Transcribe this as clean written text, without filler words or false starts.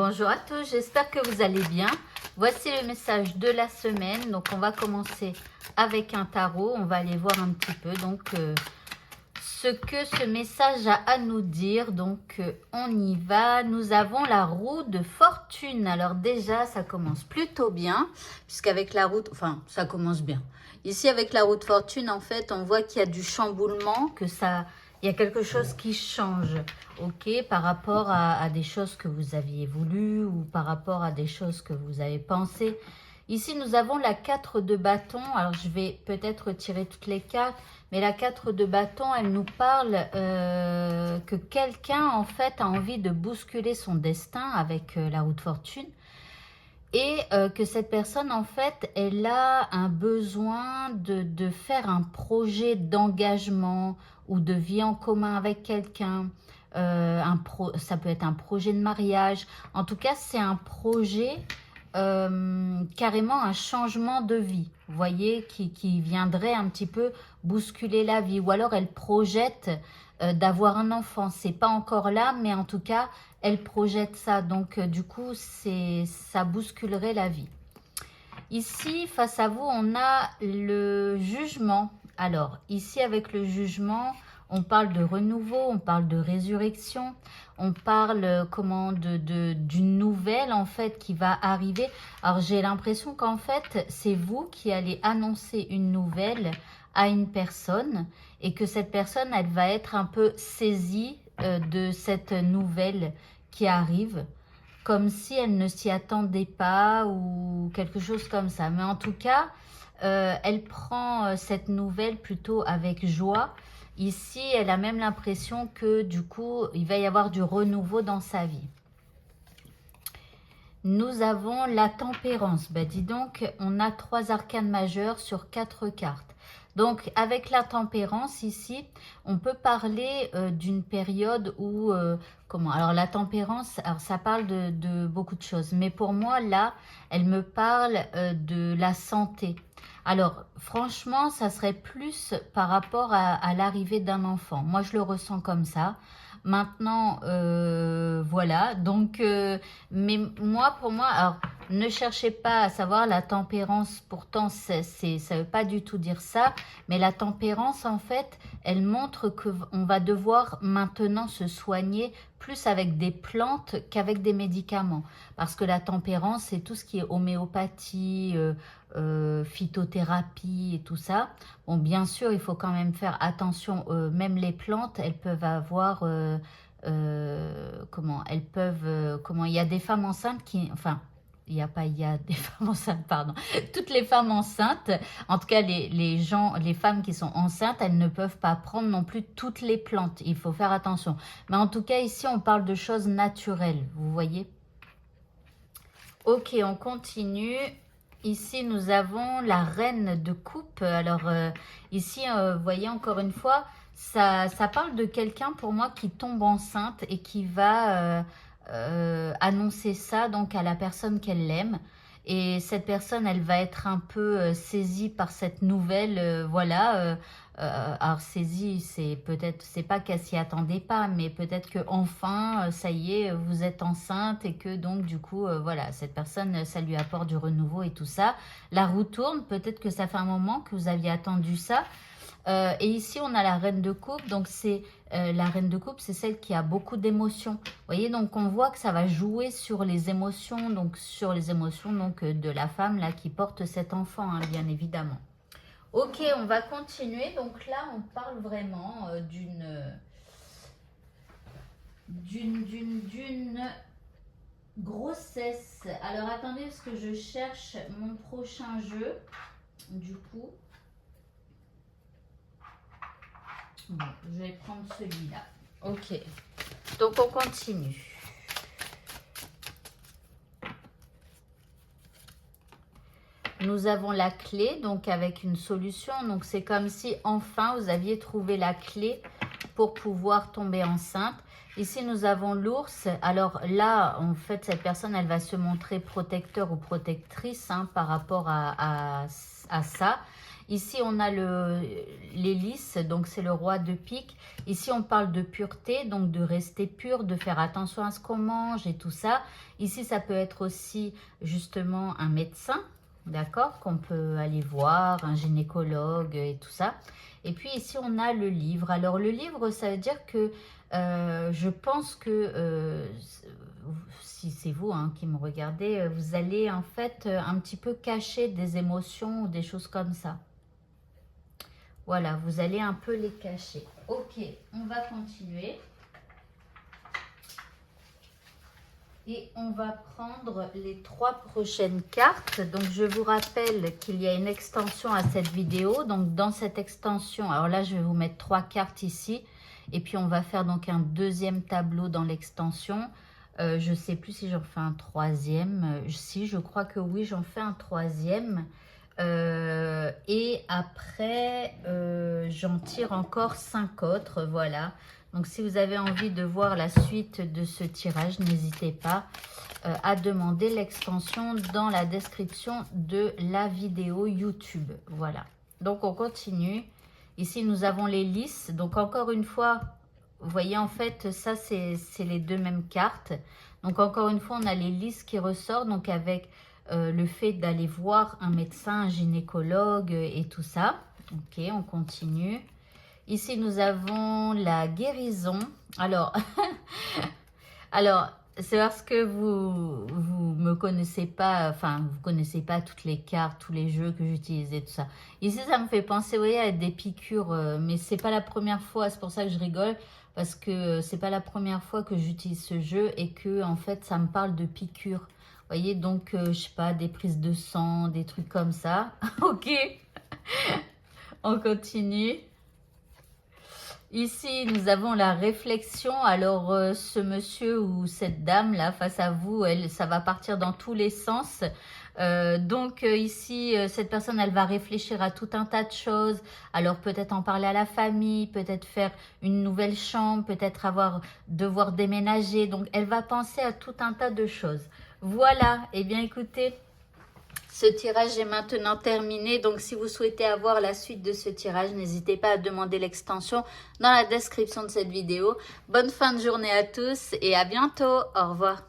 Bonjour à tous, j'espère que vous allez bien. Voici le message de la semaine. Donc, on va commencer avec un tarot. On va aller voir un petit peu ce que ce message a à nous dire. Donc, on y va. Nous avons la roue de fortune. Alors déjà, ça commence plutôt bien, puisqu'avec la roue, enfin, ça commence bien. Ici, avec la roue de fortune, en fait, on voit qu'il y a du chamboulement, il y a quelque chose qui change, ok, par rapport à des choses que vous aviez voulu ou par rapport à des choses que vous avez pensé. Ici, nous avons la 4 de bâton. Alors, je vais peut-être retirer toutes les cartes, mais la 4 de bâton, elle nous parle que quelqu'un, en fait, a envie de bousculer son destin avec la roue de fortune. Et que cette personne, en fait, elle a un besoin de faire un projet d'engagement ou de vie en commun avec quelqu'un. Ça peut être un projet de mariage. En tout cas, c'est un projet, carrément un changement de vie. Vous voyez, qui viendrait un petit peu bousculer la vie. Ou alors, elle projette d'avoir un enfant. C'est pas encore là, mais en tout cas, elle projette ça. Donc, du coup, ça bousculerait la vie. Ici, face à vous, on a le jugement. Alors, ici, avec le jugement, on parle de renouveau, on parle de résurrection, on parle d'une nouvelle, en fait, qui va arriver. Alors, j'ai l'impression qu'en fait, c'est vous qui allez annoncer une nouvelle à une personne et que cette personne, elle va être un peu saisie de cette nouvelle qui arrive, comme si elle ne s'y attendait pas ou quelque chose comme ça. Mais en tout cas, elle prend cette nouvelle plutôt avec joie. Ici, elle a même l'impression que du coup, il va y avoir du renouveau dans sa vie. Nous avons la tempérance. Ben, dis donc, on a 3 arcanes majeures sur 4 cartes. Donc, avec la tempérance ici, on peut parler d'une période où... alors, la tempérance, alors ça parle de beaucoup de choses. Mais pour moi, là, elle me parle de la santé. Alors, franchement, ça serait plus par rapport à l'arrivée d'un enfant. Moi, je le ressens comme ça. Maintenant, voilà. Donc, mais moi, pour moi, alors, ne cherchez pas à savoir la tempérance. Pourtant, ça ne veut pas du tout dire ça. Mais la tempérance, en fait, elle montre qu'on va devoir maintenant se soigner plus avec des plantes qu'avec des médicaments. Parce que la tempérance, c'est tout ce qui est homéopathie, phytothérapie et tout ça. Bon, bien sûr, il faut quand même faire attention. Même les plantes, elles peuvent avoir... il y a des femmes enceintes qui... Enfin, il y a des femmes enceintes, pardon. Toutes les femmes enceintes, en tout cas les femmes qui sont enceintes, elles ne peuvent pas prendre non plus toutes les plantes. Il faut faire attention. Mais en tout cas, ici, on parle de choses naturelles, vous voyez. Ok, on continue. Ici, nous avons la reine de coupe. Alors, ici, vous voyez, encore une fois, ça parle de quelqu'un, pour moi, qui tombe enceinte et qui va annoncer ça donc à la personne qu'elle aime. Et cette personne, elle va être un peu saisie par cette nouvelle, voilà. Alors saisie, c'est pas qu'elle s'y attendait pas, mais peut-être que enfin, ça y est, vous êtes enceinte et que donc du coup, voilà, cette personne, ça lui apporte du renouveau et tout ça. La roue tourne, peut-être que ça fait un moment que vous aviez attendu ça. Et ici, on a la reine de coupe. Donc, la reine de coupe, c'est celle qui a beaucoup d'émotions. Vous voyez, donc on voit que ça va jouer sur les émotions. Donc, de la femme là qui porte cet enfant, hein, bien évidemment. Ok, on va continuer. Donc là, on parle vraiment d'une grossesse. Alors, attendez, parce que je cherche mon prochain jeu. Du coup... Bon, je vais prendre celui-là. Ok. Donc, on continue. Nous avons la clé, donc avec une solution. Donc, c'est comme si, enfin, vous aviez trouvé la clé pour pouvoir tomber enceinte. Ici, nous avons l'ours. Alors là, en fait, cette personne, elle va se montrer protecteur ou protectrice, hein, par rapport à ça. Ici, on a les lys, donc c'est le roi de pique. Ici, on parle de pureté, donc de rester pur, de faire attention à ce qu'on mange et tout ça. Ici, ça peut être aussi justement un médecin, d'accord, qu'on peut aller voir, un gynécologue et tout ça. Et puis ici, on a le livre. Alors, le livre, ça veut dire que je pense que si c'est vous hein, qui me regardez, vous allez en fait un petit peu cacher des émotions ou des choses comme ça. Voilà, vous allez un peu les cacher. Ok, on va continuer. Et on va prendre les 3 prochaines cartes. Donc, je vous rappelle qu'il y a une extension à cette vidéo. Donc, dans cette extension, alors là, je vais vous mettre 3 cartes ici. Et puis, on va faire donc un deuxième tableau dans l'extension. Je ne sais plus si j'en fais un troisième. Si, je crois que oui, j'en fais un troisième. Et après, j'en tire encore 5 autres. Voilà. Donc, si vous avez envie de voir la suite de ce tirage, n'hésitez pas à demander l'extension dans la description de la vidéo YouTube. Voilà. Donc, on continue. Ici, nous avons les lys. Donc, encore une fois, vous voyez, en fait, ça, c'est les 2 mêmes cartes. Donc, encore une fois, on a les lys qui ressortent. Donc, avec le fait d'aller voir un médecin, un gynécologue et tout ça. Ok, on continue. Ici, nous avons la guérison. Alors, c'est parce que vous me connaissez pas, enfin, vous connaissez pas toutes les cartes, tous les jeux que j'utilise et tout ça. Ici, ça me fait penser, vous voyez, à des piqûres, mais c'est pas la première fois, c'est pour ça que je rigole, parce que c'est pas la première fois que j'utilise ce jeu et que, en fait, ça me parle de piqûres. Vous voyez, donc, je sais pas, des prises de sang, des trucs comme ça. Ok, on continue. Ici, nous avons la réflexion. Alors, ce monsieur ou cette dame là face à vous, ça va partir dans tous les sens. Donc, ici, cette personne, elle va réfléchir à tout un tas de choses. Alors, peut-être en parler à la famille, peut-être faire une nouvelle chambre, peut-être devoir déménager. Donc, elle va penser à tout un tas de choses. Voilà. Eh bien, écoutez, ce tirage est maintenant terminé, donc si vous souhaitez avoir la suite de ce tirage, n'hésitez pas à demander l'extension dans la description de cette vidéo. Bonne fin de journée à tous et à bientôt. Au revoir.